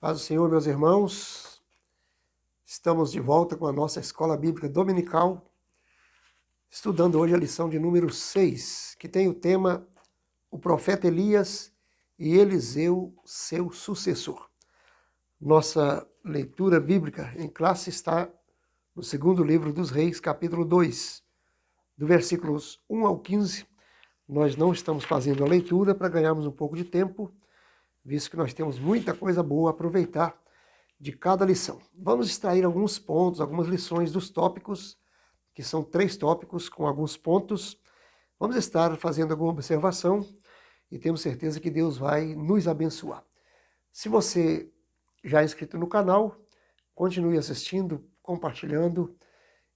Paz do Senhor, meus irmãos. Estamos de volta com a nossa escola bíblica dominical, estudando hoje a lição de número 6, que tem o tema O profeta Elias e Eliseu, seu sucessor. Nossa leitura bíblica em classe está no segundo livro dos Reis, capítulo 2, do versículos 1 ao 15. Nós não estamos fazendo a leitura para ganharmos um pouco de tempo, visto que nós temos muita coisa boa a aproveitar de cada lição. Vamos extrair alguns pontos, algumas lições dos tópicos, que são 3 tópicos com alguns pontos. Vamos estar fazendo alguma observação e temos certeza que Deus vai nos abençoar. Se você já é inscrito no canal, continue assistindo, compartilhando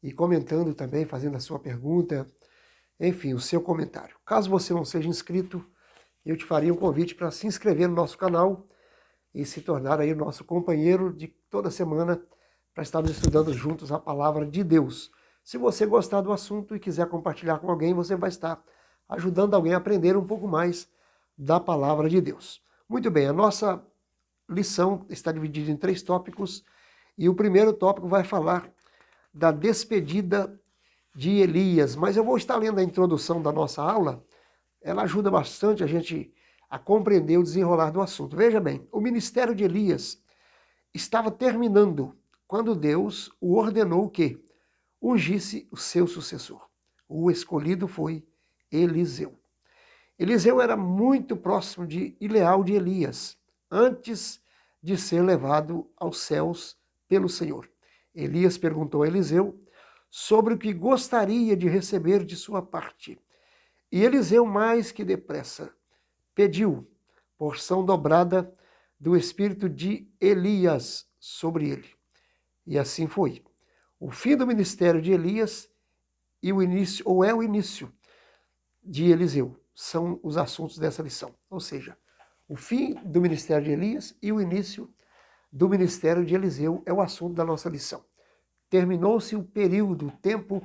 e comentando também, fazendo a sua pergunta, enfim, o seu comentário. Caso você não seja inscrito, eu te faria um convite para se inscrever no nosso canal e se tornar aí o nosso companheiro de toda semana para estarmos estudando juntos a palavra de Deus. Se você gostar do assunto e quiser compartilhar com alguém, você vai estar ajudando alguém a aprender um pouco mais da palavra de Deus. Muito bem, a nossa lição está dividida em 3 tópicos e o primeiro tópico vai falar da despedida de Elias, mas eu vou estar lendo a introdução da nossa aula. Ela ajuda bastante a gente a compreender o desenrolar do assunto. Veja bem, o ministério de Elias estava terminando quando Deus o ordenou que ungisse o seu sucessor. O escolhido foi Eliseu. Eliseu era muito próximo e leal de Elias, antes de ser levado aos céus pelo Senhor. Elias perguntou a Eliseu sobre o que gostaria de receber de sua parte. E Eliseu, mais que depressa, pediu porção dobrada do espírito de Elias sobre ele. E assim foi. O fim do ministério de Elias e o início de Eliseu são os assuntos dessa lição. Ou seja, o fim do ministério de Elias e o início do ministério de Eliseu é o assunto da nossa lição. Terminou-se o período, o tempo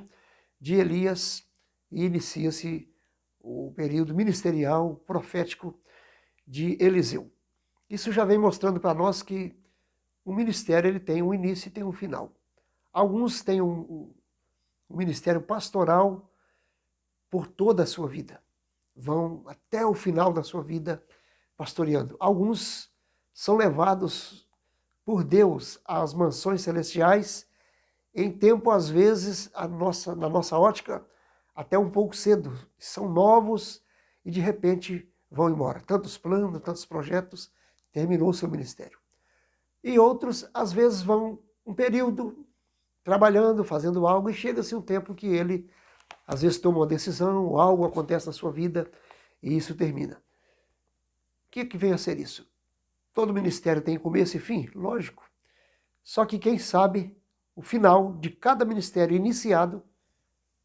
de Elias e inicia-se o período ministerial, profético de Eliseu. Isso já vem mostrando para nós que o ministério ele tem um início e tem um final. Alguns têm um ministério pastoral por toda a sua vida. Vão até o final da sua vida pastoreando. Alguns são levados por Deus às mansões celestiais em tempo, às vezes, na nossa ótica, até um pouco cedo. São novos e, de repente, vão embora. Tantos planos, tantos projetos, terminou o seu ministério. E outros, às vezes, vão um período trabalhando, fazendo algo, e chega-se um tempo que ele, às vezes, toma uma decisão, ou algo acontece na sua vida, e isso termina. O que vem a ser isso? Todo ministério tem começo e fim? Lógico. Só que quem sabe o final de cada ministério iniciado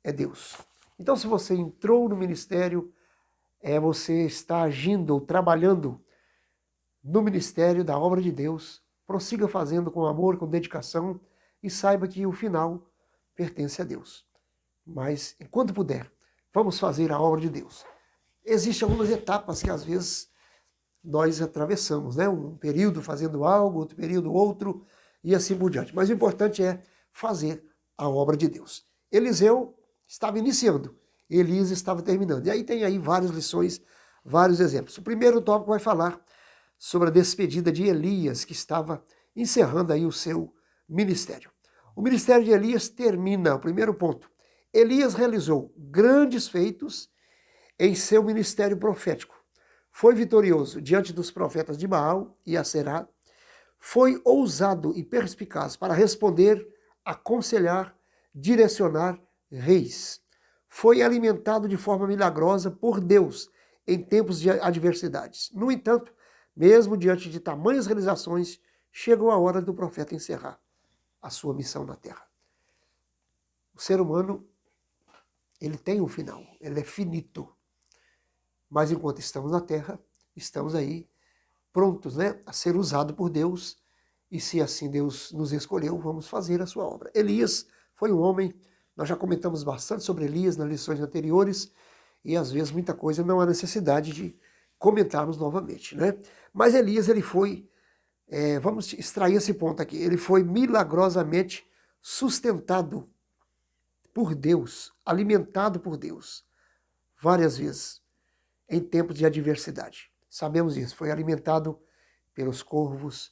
é Deus. Então, se você entrou no ministério, você está agindo ou trabalhando no ministério da obra de Deus, prossiga fazendo com amor, com dedicação e saiba que o final pertence a Deus. Mas, enquanto puder, vamos fazer a obra de Deus. Existem algumas etapas que às vezes nós atravessamos, né? Um período fazendo algo, outro período outro, e assim por diante. Mas o importante é fazer a obra de Deus. Eliseu estava iniciando, Elias estava terminando. E aí tem aí várias lições, vários exemplos. O primeiro tópico vai falar sobre a despedida de Elias, que estava encerrando aí o seu ministério. O ministério de Elias termina, o primeiro ponto. Elias realizou grandes feitos em seu ministério profético. Foi vitorioso diante dos profetas de Baal e Aserá. Foi ousado e perspicaz para responder, aconselhar, direcionar reis. Foi alimentado de forma milagrosa por Deus em tempos de adversidades. No entanto, mesmo diante de tamanhas realizações, chegou a hora do profeta encerrar a sua missão na terra. O ser humano, ele tem um final, ele é finito. Mas enquanto estamos na terra, estamos aí prontos, né, a ser usado por Deus, e se assim Deus nos escolheu, vamos fazer a sua obra. Elias foi um homem, nós já comentamos bastante sobre Elias nas lições anteriores, e às vezes muita coisa não há necessidade de comentarmos novamente, né? Mas Elias, ele foi Vamos extrair esse ponto aqui. Ele foi milagrosamente sustentado por Deus, alimentado por Deus, várias vezes, em tempos de adversidade. Sabemos isso, foi alimentado pelos corvos,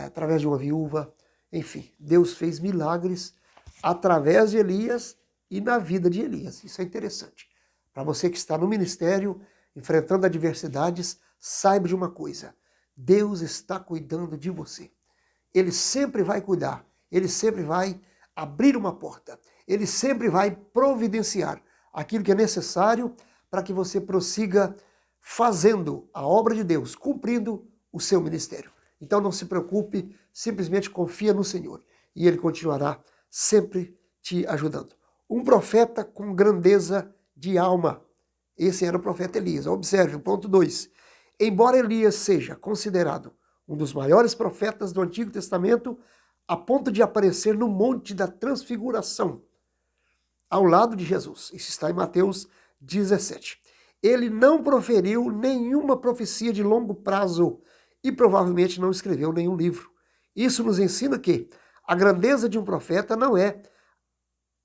através de uma viúva, enfim, Deus fez milagres através de Elias e na vida de Elias. Isso é interessante. Para você que está no ministério, enfrentando adversidades, saiba de uma coisa: Deus está cuidando de você. Ele sempre vai cuidar, ele sempre vai abrir uma porta, ele sempre vai providenciar aquilo que é necessário para que você prossiga fazendo a obra de Deus, cumprindo o seu ministério. Então não se preocupe, simplesmente confia no Senhor e Ele continuará sempre te ajudando. Um profeta com grandeza de alma. Esse era o profeta Elias. Observe o ponto 2. Embora Elias seja considerado um dos maiores profetas do Antigo Testamento, a ponto de aparecer no Monte da Transfiguração, ao lado de Jesus. Isso está em Mateus 17. Ele não proferiu nenhuma profecia de longo prazo e provavelmente não escreveu nenhum livro. Isso nos ensina que a grandeza de um profeta não é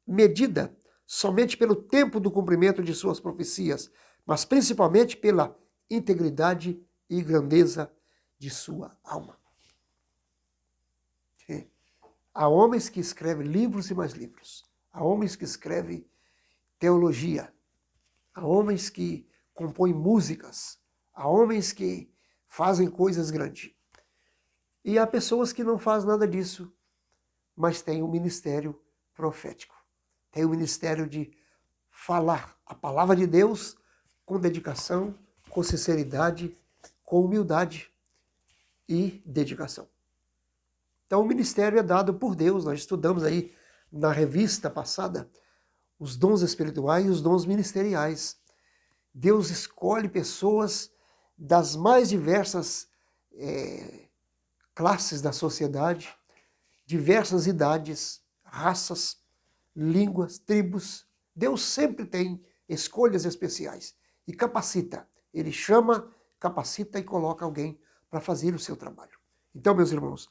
medida somente pelo tempo do cumprimento de suas profecias, mas principalmente pela integridade e grandeza de sua alma. Há homens que escrevem livros e mais livros. Há homens que escrevem teologia. Há homens que compõem músicas. Há homens que fazem coisas grandes. E há pessoas que não fazem nada disso, mas têm um ministério profético. Tem o ministério de falar a palavra de Deus com dedicação, com sinceridade, com humildade e dedicação. Então o ministério é dado por Deus. Nós estudamos aí na revista passada os dons espirituais e os dons ministeriais. Deus escolhe pessoas das mais diversas classes da sociedade, diversas idades, raças, línguas, tribos. Deus sempre tem escolhas especiais e capacita. Ele chama, capacita e coloca alguém para fazer o seu trabalho. Então, meus irmãos,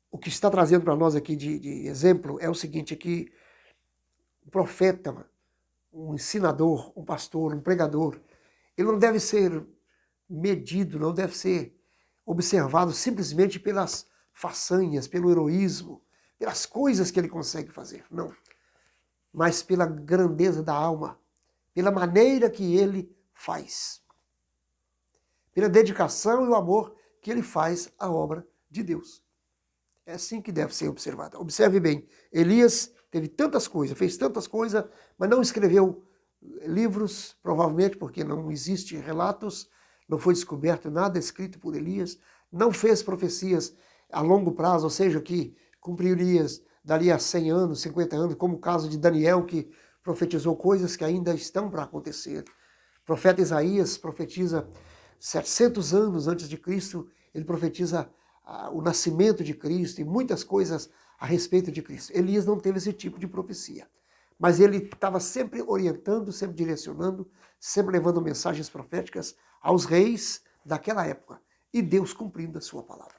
o que está trazendo para nós aqui de exemplo é o seguinte, que um profeta, um ensinador, um pastor, um pregador, ele não deve ser medido, não deve ser observado simplesmente pelas façanhas, pelo heroísmo, pelas coisas que ele consegue fazer. Não. Mas pela grandeza da alma, pela maneira que ele faz, pela dedicação e o amor que ele faz à obra de Deus. É assim que deve ser observado. Observe bem, Elias teve tantas coisas, fez tantas coisas, mas não escreveu livros, provavelmente porque não existe relatos, não foi descoberto nada escrito por Elias, não fez profecias a longo prazo, ou seja, que cumpririas dali a 100 anos, 50 anos, como o caso de Daniel, que profetizou coisas que ainda estão para acontecer. O profeta Isaías profetiza 700 anos antes de Cristo, ele profetiza o nascimento de Cristo e muitas coisas a respeito de Cristo. Elias não teve esse tipo de profecia, mas ele estava sempre orientando, sempre direcionando, sempre levando mensagens proféticas aos reis daquela época, e Deus cumprindo a sua palavra.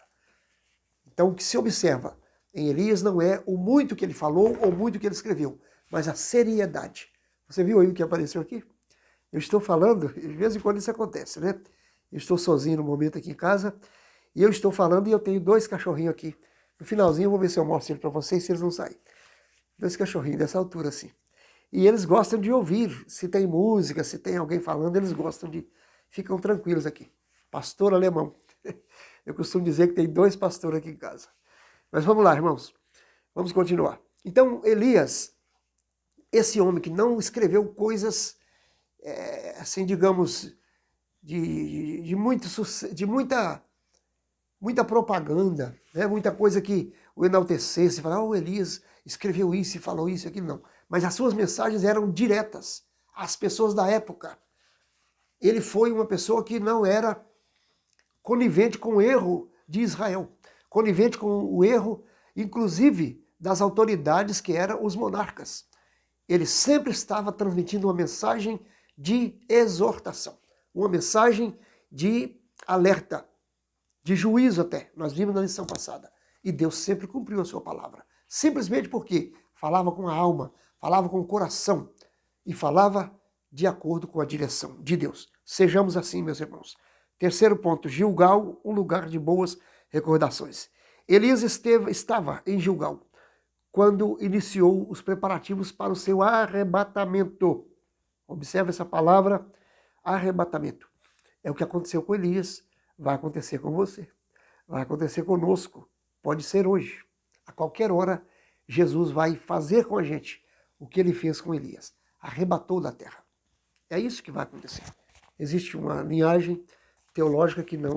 Então o que se observa em Elias não é o muito que ele falou ou muito que ele escreveu, mas a seriedade. Você viu aí o que apareceu aqui? Eu estou falando, de vez em quando isso acontece, né? Eu estou sozinho no momento aqui em casa, e eu estou falando e eu tenho 2 cachorrinhos aqui. No finalzinho eu vou ver se eu mostro ele para vocês, se eles não saem. 2 cachorrinhos dessa altura assim. E eles gostam de ouvir, se tem música, se tem alguém falando, eles gostam de... Ficam tranquilos aqui. Pastor alemão. Eu costumo dizer que tem 2 pastores aqui em casa. Mas vamos lá, irmãos. Vamos continuar. Então, Elias, esse homem que não escreveu coisas, assim, digamos, de muita propaganda, né? Muita coisa que o enaltecesse, falar, o Elias escreveu isso e falou isso e aquilo, não. Mas as suas mensagens eram diretas às pessoas da época. Ele foi uma pessoa que não era conivente com o erro de Israel, conivente com o erro, inclusive, das autoridades que eram os monarcas. Ele sempre estava transmitindo uma mensagem de exortação, uma mensagem de alerta. de juízo até. Nós vimos na lição passada. E Deus sempre cumpriu a sua palavra. Simplesmente porque falava com a alma, falava com o coração e falava de acordo com a direção de Deus. Sejamos assim, meus irmãos. Terceiro ponto, Gilgal, um lugar de boas recordações. Elias estava em Gilgal quando iniciou os preparativos para o seu arrebatamento. Observe essa palavra, arrebatamento. É o que aconteceu com Elias, vai acontecer com você, vai acontecer conosco, pode ser hoje. A qualquer hora, Jesus vai fazer com a gente o que ele fez com Elias. Arrebatou da terra. É isso que vai acontecer. Existe uma linhagem teológica que não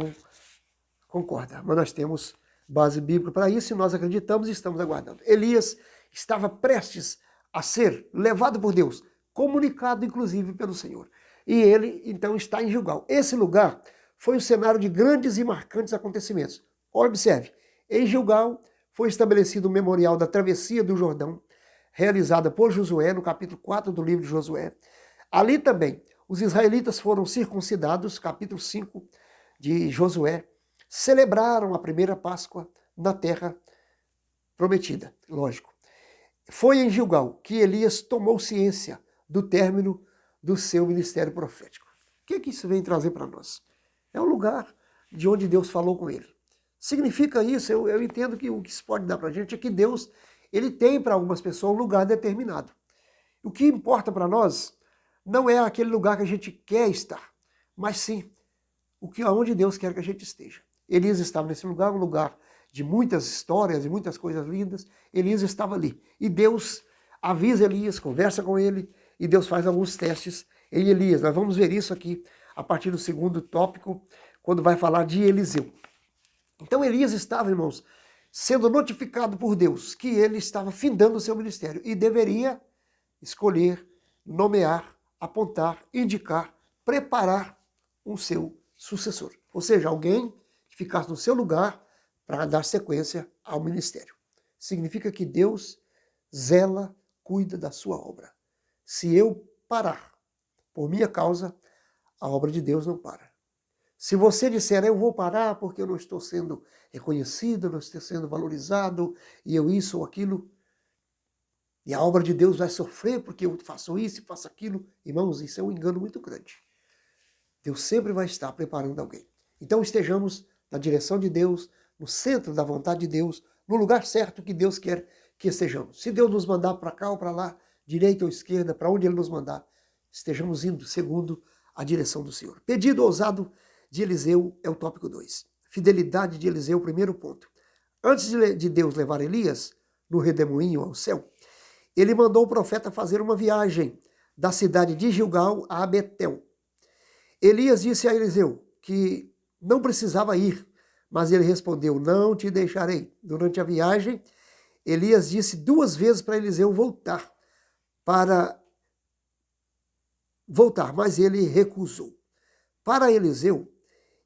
concorda, mas nós temos base bíblica para isso e nós acreditamos e estamos aguardando. Elias estava prestes a ser levado por Deus, comunicado inclusive pelo Senhor. E ele então está em Gilgal. Esse lugar foi o cenário de grandes e marcantes acontecimentos. Observe, em Gilgal foi estabelecido o memorial da travessia do Jordão, realizada por Josué, no capítulo 4 do livro de Josué. Ali também, os israelitas foram circuncidados, capítulo 5 de Josué, celebraram a primeira Páscoa na terra prometida, lógico. Foi em Gilgal que Elias tomou ciência do término do seu ministério profético. O que isso vem trazer para nós? É o lugar de onde Deus falou com ele. Significa isso, eu entendo que o que isso pode dar para a gente é que Deus, ele tem para algumas pessoas um lugar determinado. O que importa para nós não é aquele lugar que a gente quer estar, mas sim aonde Deus quer que a gente esteja. Elias estava nesse lugar, um lugar de muitas histórias e muitas coisas lindas. Elias estava ali. E Deus avisa Elias, conversa com ele, e Deus faz alguns testes em Elias. Nós vamos ver isso aqui a partir do segundo tópico, quando vai falar de Eliseu. Então Elias estava, irmãos, sendo notificado por Deus que ele estava findando o seu ministério e deveria escolher, nomear, apontar, indicar, preparar um seu sucessor. Ou seja, alguém que ficasse no seu lugar para dar sequência ao ministério. Significa que Deus zela, cuida da sua obra. Se eu parar por minha causa, a obra de Deus não para. Se você disser, eu vou parar porque eu não estou sendo reconhecido, não estou sendo valorizado, e eu isso ou aquilo, e a obra de Deus vai sofrer porque eu faço isso e faço aquilo, irmãos, isso é um engano muito grande. Deus sempre vai estar preparando alguém. Então estejamos na direção de Deus, no centro da vontade de Deus, no lugar certo que Deus quer que estejamos. Se Deus nos mandar para cá ou para lá, direita ou esquerda, para onde Ele nos mandar, estejamos indo segundo a direção do Senhor. Pedido ousado de Eliseu é o tópico 2. Fidelidade de Eliseu, primeiro ponto. Antes de Deus levar Elias no redemoinho ao céu, ele mandou o profeta fazer uma viagem da cidade de Gilgal a Betel. Elias disse a Eliseu que não precisava ir, mas ele respondeu, não te deixarei. Durante a viagem, Elias disse 2 vezes para Eliseu voltar, mas ele recusou. Para Eliseu,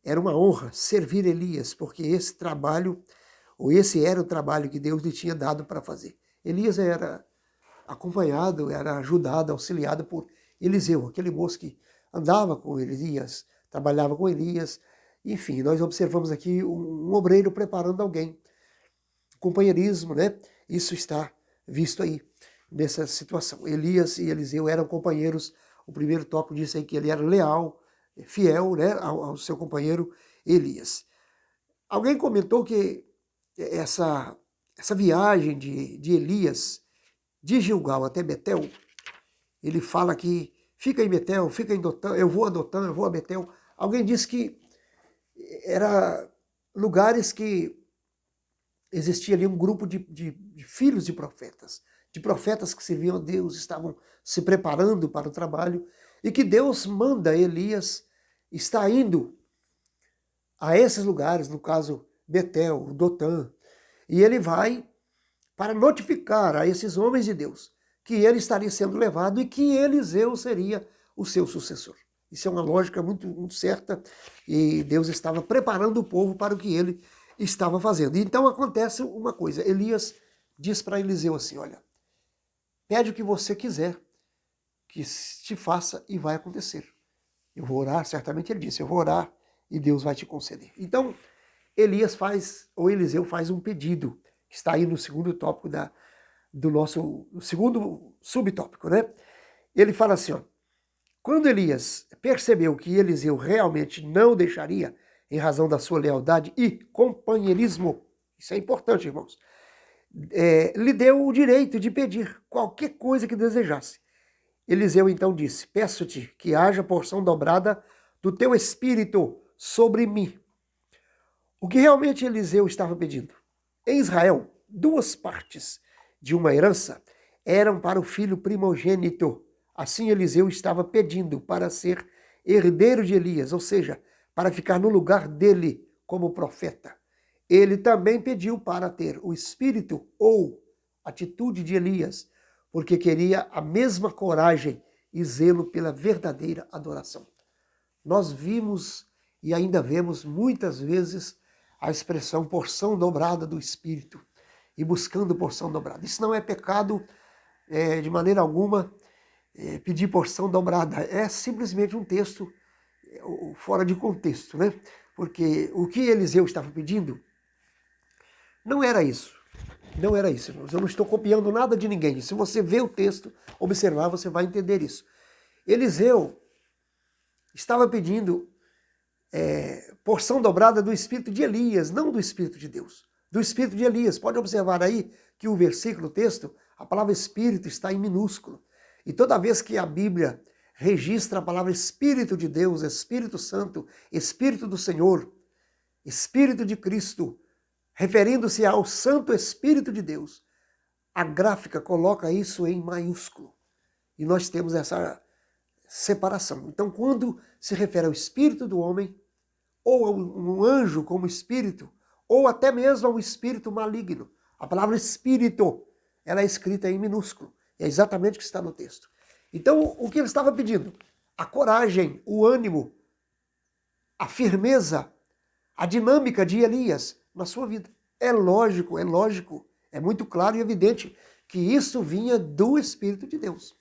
era uma honra servir Elias, porque esse era o trabalho que Deus lhe tinha dado para fazer. Elias era acompanhado, era ajudado, auxiliado por Eliseu, aquele moço que andava com Elias, trabalhava com Elias. Enfim, nós observamos aqui um obreiro preparando alguém. Companheirismo, né? Isso está visto aí, nessa situação. Elias e Eliseu eram companheiros. O primeiro tópico disse aí que ele era leal, fiel, né, ao seu companheiro Elias. Alguém comentou que essa viagem de Elias de Gilgal até Betel, ele fala que fica em Betel, fica em Dotã, eu vou a Dotã, eu vou a Betel. Alguém disse que era lugares que existia ali um grupo de filhos de profetas que serviam a Deus, estavam se preparando para o trabalho, e que Deus manda Elias estar indo a esses lugares, no caso Betel, Dotã, e ele vai para notificar a esses homens de Deus que ele estaria sendo levado e que Eliseu seria o seu sucessor. Isso é uma lógica muito, muito certa, e Deus estava preparando o povo para o que ele estava fazendo. Então acontece uma coisa, Elias diz para Eliseu assim, olha, pede o que você quiser, que te faça e vai acontecer. Eu vou orar, certamente ele disse, eu vou orar e Deus vai te conceder. Então, Eliseu faz um pedido, que está aí no segundo tópico do nosso segundo subtópico, né? Ele fala assim, ó, quando Elias percebeu que Eliseu realmente não deixaria, em razão da sua lealdade e companheirismo, isso é importante, irmãos, lhe deu o direito de pedir qualquer coisa que desejasse. Eliseu então disse, peço-te que haja porção dobrada do teu espírito sobre mim. O que realmente Eliseu estava pedindo? Em Israel, 2 partes de uma herança eram para o filho primogênito. Assim Eliseu estava pedindo para ser herdeiro de Elias, ou seja, para ficar no lugar dele como profeta. Ele também pediu para ter o espírito ou atitude de Elias, porque queria a mesma coragem e zelo pela verdadeira adoração. Nós vimos e ainda vemos muitas vezes a expressão porção dobrada do Espírito e buscando porção dobrada. Isso não é pecado de maneira alguma, pedir porção dobrada. É simplesmente um texto fora de contexto, né? Porque o que Eliseu estava pedindo não era isso. Não era isso, irmãos. Eu não estou copiando nada de ninguém. Se você ver o texto, observar, você vai entender isso. Eliseu estava pedindo porção dobrada do espírito de Elias, não do espírito de Deus. Do espírito de Elias. Pode observar aí que o versículo, o texto, a palavra espírito está em minúsculo. E toda vez que a Bíblia registra a palavra Espírito de Deus, Espírito Santo, Espírito do Senhor, Espírito de Cristo, referindo-se ao Santo Espírito de Deus, a gráfica coloca isso em maiúsculo. E nós temos essa separação. Então, quando se refere ao espírito do homem, ou a um anjo como espírito, ou até mesmo a um espírito maligno, a palavra espírito, ela é escrita em minúsculo. É exatamente o que está no texto. Então, o que ele estava pedindo? A coragem, o ânimo, a firmeza, a dinâmica de Elias na sua vida. É lógico, é muito claro e evidente que isso vinha do Espírito de Deus.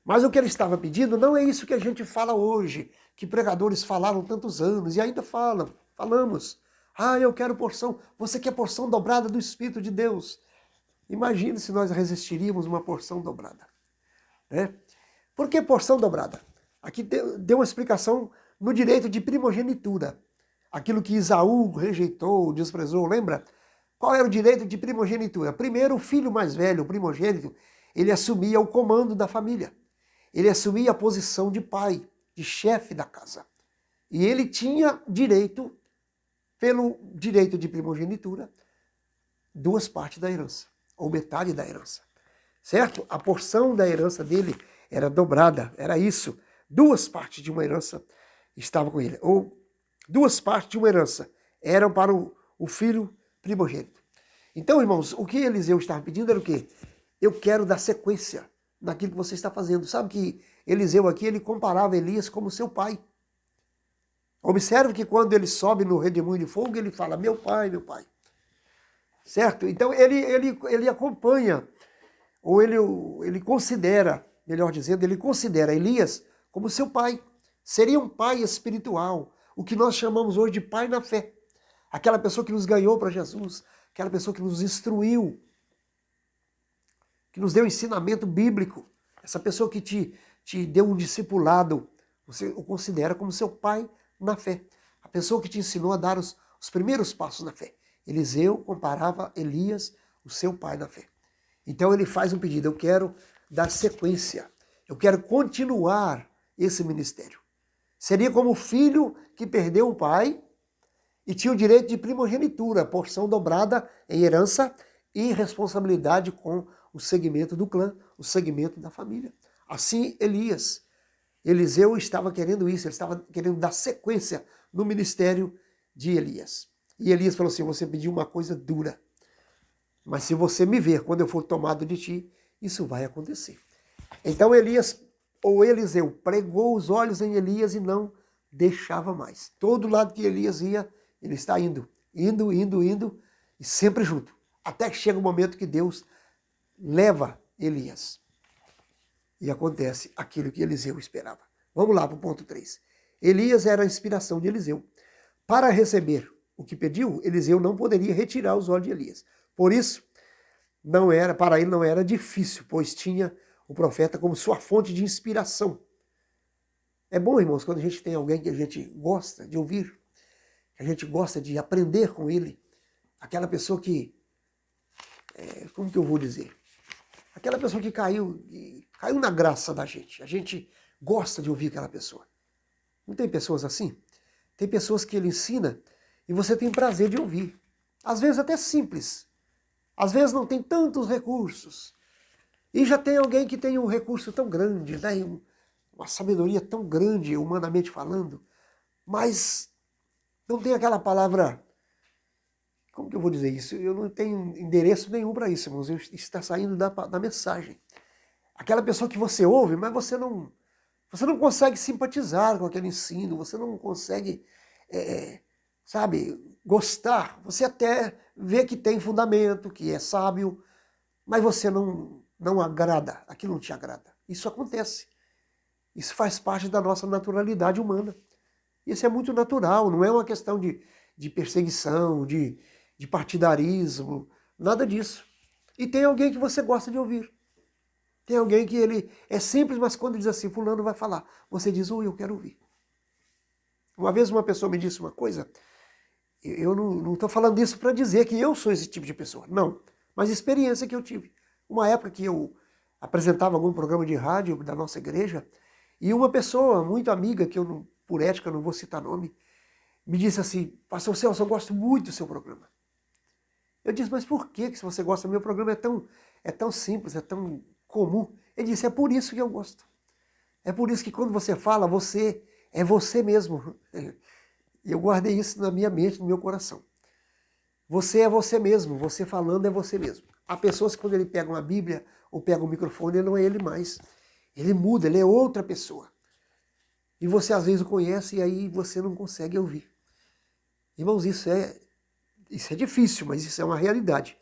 Mas o que ele estava pedindo não é isso que a gente fala hoje, que pregadores falaram tantos anos e ainda falamos. Eu quero porção, você quer porção dobrada do Espírito de Deus. Imagine se nós resistiríamos uma porção dobrada. Né? Por que porção dobrada? Aqui deu uma explicação no direito de primogenitura. Aquilo que Esaú rejeitou, desprezou, lembra? Qual era o direito de primogenitura? Primeiro, o filho mais velho, o primogênito, ele assumia o comando da família. Ele assumia a posição de pai, de chefe da casa. E ele tinha direito, pelo direito de primogenitura, 2 partes da herança, ou metade da herança. Certo? A porção da herança dele era dobrada, era isso. 2 partes de uma herança estavam com ele. Ou 2 partes de uma herança eram para o filho primogênito. Então, irmãos, o que Eliseu estava pedindo era o quê? Eu quero dar sequência naquilo que você está fazendo. Sabe que Eliseu aqui, ele comparava Elias como seu pai. Observe que quando ele sobe no redemoinho de fogo, ele fala, meu pai, meu pai. Certo? Então ele acompanha, ou ele considera, melhor dizendo, ele considera Elias como seu pai. Seria um pai espiritual, o que nós chamamos hoje de pai na fé. Aquela pessoa que nos ganhou para Jesus, aquela pessoa que nos instruiu, que nos deu ensinamento bíblico, essa pessoa que te deu um discipulado, você o considera como seu pai na fé. A pessoa que te ensinou a dar os primeiros passos na fé. Eliseu comparava Elias, o seu pai na fé. Então ele faz um pedido, eu quero dar sequência, eu quero continuar esse ministério. Seria como o filho que perdeu o pai e tinha o direito de primogenitura, porção dobrada em herança e responsabilidade com o segmento do clã, o segmento da família. Assim Eliseu estava querendo isso, ele estava querendo dar sequência no ministério de Elias. E Elias falou assim, você pediu uma coisa dura, mas se você me ver quando eu for tomado de ti, isso vai acontecer. Então Eliseu pregou os olhos em Elias e não deixava mais. Todo lado que Elias ia, ele está indo, e sempre junto. Até que chega o momento que Deus leva Elias. E acontece aquilo que Eliseu esperava. Vamos lá para o ponto 3. Elias era a inspiração de Eliseu para receber o que pediu, Eliseu não poderia retirar os olhos de Elias. Por isso, para ele não era difícil, pois tinha o profeta como sua fonte de inspiração. É bom, irmãos, quando a gente tem alguém que a gente gosta de ouvir, que a gente gosta de aprender com ele, aquela pessoa que, como que eu vou dizer? Aquela pessoa que caiu na graça da gente. A gente gosta de ouvir aquela pessoa. Não tem pessoas assim? Tem pessoas que ele ensina e você tem prazer de ouvir. Às vezes até simples. Às vezes não tem tantos recursos. E já tem alguém que tem um recurso tão grande, né? Uma sabedoria tão grande, humanamente falando, mas não tem aquela palavra. Como que eu vou dizer isso? Eu não tenho endereço nenhum para isso, irmãos. Isso está saindo da mensagem. Aquela pessoa que você ouve, mas você não consegue simpatizar com aquele ensino, você não consegue, sabe, gostar. Você até vê que tem fundamento, que é sábio, mas você não agrada, aquilo não te agrada. Isso acontece. Isso faz parte da nossa naturalidade humana. Isso é muito natural, não é uma questão de perseguição, de partidarismo, nada disso. E tem alguém que você gosta de ouvir. Tem alguém que ele é simples, mas quando diz assim, fulano vai falar, você diz, eu quero ouvir. Uma vez uma pessoa me disse uma coisa, eu não estou falando isso para dizer que eu sou esse tipo de pessoa, não. Mas experiência que eu tive. Uma época que eu apresentava algum programa de rádio da nossa igreja, e uma pessoa muito amiga, que eu, por ética, não vou citar nome, me disse assim, pastor Celso, eu gosto muito do seu programa. Eu disse, mas por que se você gosta do meu programa? É tão simples, é tão comum. Ele disse, é por isso que eu gosto. É por isso que quando você fala, você é você mesmo. E eu guardei isso na minha mente, no meu coração. Você é você mesmo, você falando é você mesmo. Há pessoas que quando ele pega uma Bíblia ou pega um microfone, ele não é ele mais. Ele muda, ele é outra pessoa. E você às vezes o conhece e aí você não consegue ouvir. Irmãos, isso é difícil, mas isso é uma realidade.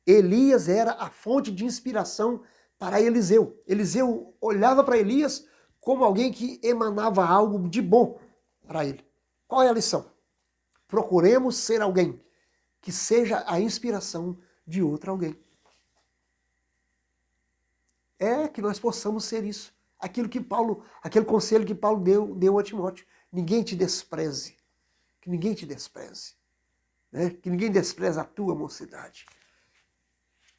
Elias era a fonte de inspiração para Eliseu. Eliseu olhava para Elias como alguém que emanava algo de bom para ele. Qual é a lição? Procuremos ser alguém que seja a inspiração de outro alguém. É que nós possamos ser isso. Aquele conselho que Paulo deu a Timóteo. Ninguém te despreze. Que ninguém te despreze. Né? Que ninguém despreze a tua mocidade.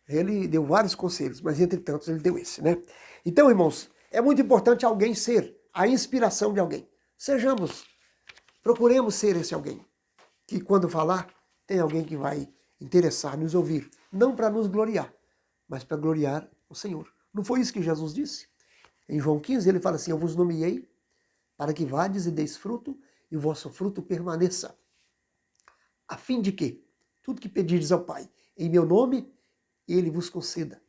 Ele deu vários conselhos, mas entre tantos ele deu esse, né? Então, irmãos, é muito importante alguém ser a inspiração de alguém. Procuremos ser esse alguém. Que quando falar, tem alguém que vai interessar, nos ouvir. Não para nos gloriar, mas para gloriar o Senhor. Não foi isso que Jesus disse? Em João 15 ele fala assim, eu vos nomeei para que vades e deis fruto e o vosso fruto permaneça. A fim de que tudo que pedirdes ao Pai, em meu nome, ele vos conceda.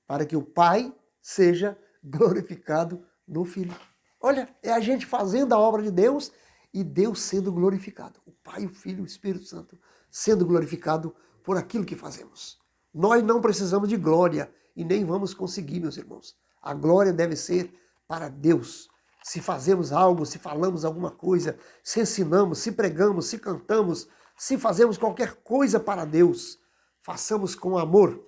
Para que o Pai seja glorificado no Filho. Olha, é a gente fazendo a obra de Deus e Deus sendo glorificado. O Pai, o Filho e o Espírito Santo sendo glorificado por aquilo que fazemos. Nós não precisamos de glória e nem vamos conseguir, meus irmãos. A glória deve ser para Deus. Se fazemos algo, se falamos alguma coisa, se ensinamos, se pregamos, se cantamos, se fazemos qualquer coisa para Deus, façamos com amor,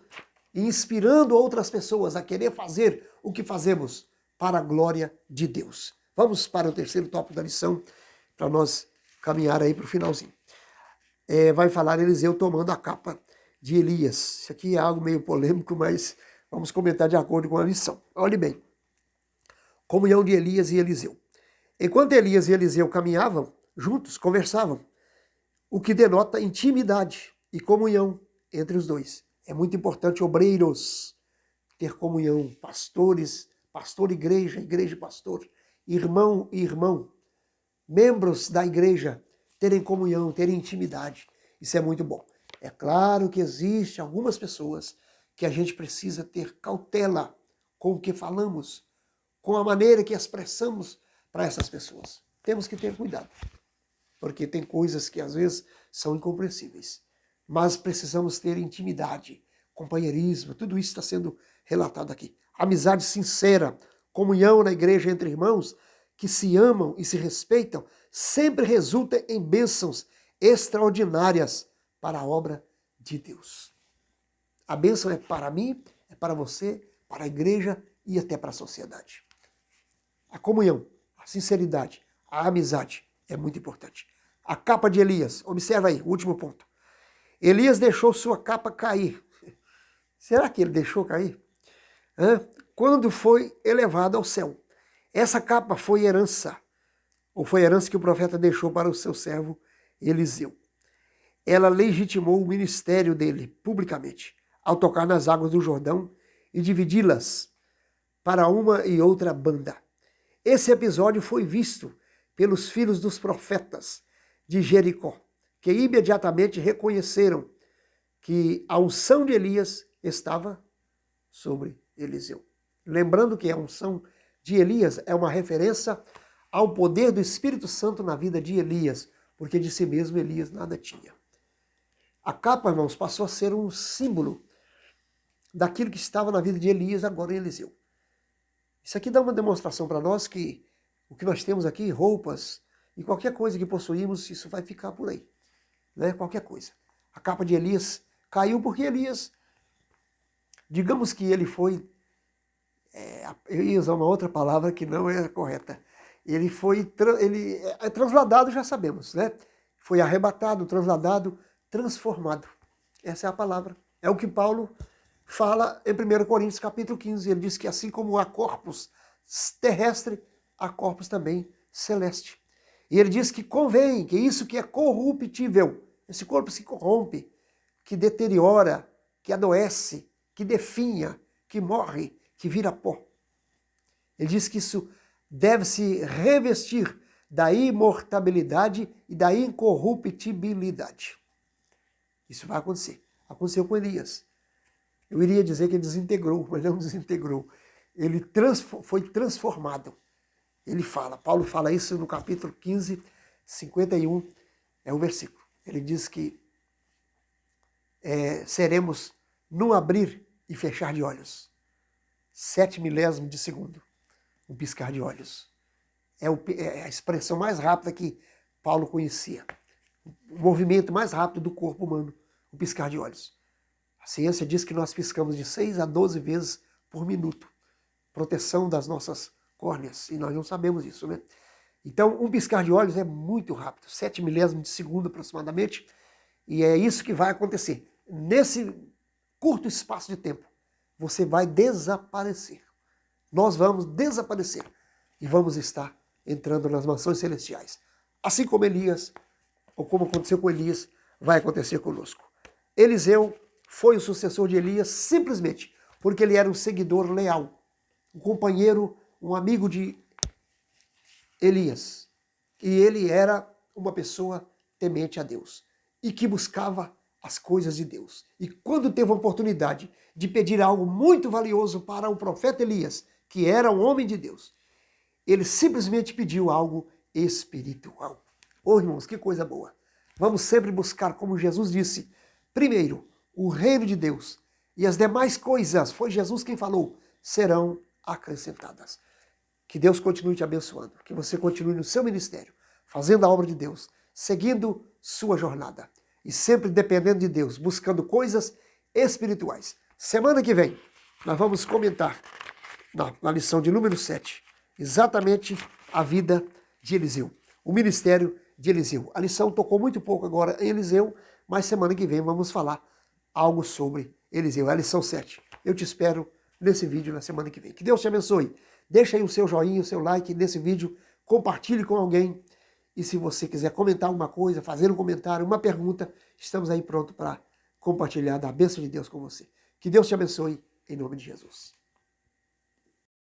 inspirando outras pessoas a querer fazer o que fazemos para a glória de Deus. Vamos para o terceiro tópico da lição, para nós caminhar aí para o finalzinho. Vai falar Eliseu tomando a capa de Elias. Isso aqui é algo meio polêmico, mas vamos comentar de acordo com a lição. Olhe bem. Comunhão de Elias e Eliseu. Enquanto Elias e Eliseu caminhavam juntos, conversavam, o que denota intimidade e comunhão entre os dois. É muito importante, obreiros, ter comunhão, pastores, pastor igreja, igreja e pastor, irmão e irmão, membros da igreja, terem comunhão, terem intimidade. Isso é muito bom. É claro que existe algumas pessoas que a gente precisa ter cautela com o que falamos, com a maneira que expressamos para essas pessoas. Temos que ter cuidado, porque tem coisas que às vezes são incompreensíveis. Mas precisamos ter intimidade, companheirismo, tudo isso está sendo relatado aqui. Amizade sincera, comunhão na igreja entre irmãos que se amam e se respeitam, sempre resulta em bênçãos extraordinárias para a obra de Deus. A bênção é para mim, é para você, para a igreja e até para a sociedade. A comunhão, a sinceridade, a amizade é muito importante. A capa de Elias, observa aí, último ponto. Elias deixou sua capa cair. Será que ele deixou cair? Quando foi elevado ao céu. Essa capa foi herança, ou foi herança que o profeta deixou para o seu servo Eliseu. Ela legitimou o ministério dele publicamente, ao tocar nas águas do Jordão e dividi-las para uma e outra banda. Esse episódio foi visto pelos filhos dos profetas de Jericó, que imediatamente reconheceram que a unção de Elias estava sobre Eliseu. Lembrando que a unção de Elias é uma referência ao poder do Espírito Santo na vida de Elias, porque de si mesmo Elias nada tinha. A capa, irmãos, passou a ser um símbolo daquilo que estava na vida de Elias, agora em Eliseu. Isso aqui dá uma demonstração para nós que o que nós temos aqui, roupas e qualquer coisa que possuímos, isso vai ficar por aí. Né? Qualquer coisa. A capa de Elias caiu porque Elias, digamos que ele foi, eu ia usar uma outra palavra que não é correta, ele é transladado, já sabemos, né? Foi arrebatado, transladado, transformado. Essa é a palavra. É o que Paulo fala em 1 Coríntios capítulo 15. Ele diz que assim como há corpos terrestre, há corpos também celeste. E ele diz que convém, que isso que é corruptível, esse corpo se corrompe, que deteriora, que adoece, que definha, que morre, que vira pó. Ele diz que isso deve se revestir da imortabilidade e da incorruptibilidade. Isso vai acontecer. Aconteceu com Elias. Eu iria dizer que ele desintegrou, mas não desintegrou. Ele foi transformado. Ele fala, Paulo fala isso no capítulo 15, 51, é o versículo. Ele diz que seremos num abrir e fechar de olhos. 7 milésimos de segundo. Um piscar de olhos. É a expressão mais rápida que Paulo conhecia. O movimento mais rápido do corpo humano, o piscar de olhos. A ciência diz que nós piscamos de 6 a 12 vezes por minuto. Proteção das nossas córneas, e nós não sabemos isso, né? Então, um piscar de olhos é muito rápido, 7 milésimos de segundo aproximadamente, e é isso que vai acontecer. Nesse curto espaço de tempo, você vai desaparecer. Nós vamos desaparecer e vamos estar entrando nas mansões celestiais. Assim como Elias, ou como aconteceu com Elias, vai acontecer conosco. Eliseu foi o sucessor de Elias simplesmente porque ele era um seguidor leal, um companheiro, um amigo de Elias. E ele era uma pessoa temente a Deus e que buscava as coisas de Deus. E quando teve a oportunidade de pedir algo muito valioso para o profeta Elias, que era um homem de Deus, ele simplesmente pediu algo espiritual. Ô irmãos, que coisa boa. Vamos sempre buscar, como Jesus disse, primeiro, o reino de Deus e as demais coisas, foi Jesus quem falou, serão acrescentadas. Que Deus continue te abençoando, que você continue no seu ministério, fazendo a obra de Deus, seguindo sua jornada e sempre dependendo de Deus, buscando coisas espirituais. Semana que vem, nós vamos comentar na lição de número 7, exatamente a vida de Eliseu, o ministério de Eliseu. A lição tocou muito pouco agora em Eliseu, mas semana que vem vamos falar algo sobre Eliseu, é a lição 7. Eu te espero nesse vídeo na semana que vem. Que Deus te abençoe. Deixa aí o seu joinha, o seu like nesse vídeo, compartilhe com alguém. E se você quiser comentar alguma coisa, fazer um comentário, uma pergunta, estamos aí pronto para compartilhar da bênção de Deus com você. Que Deus te abençoe, em nome de Jesus.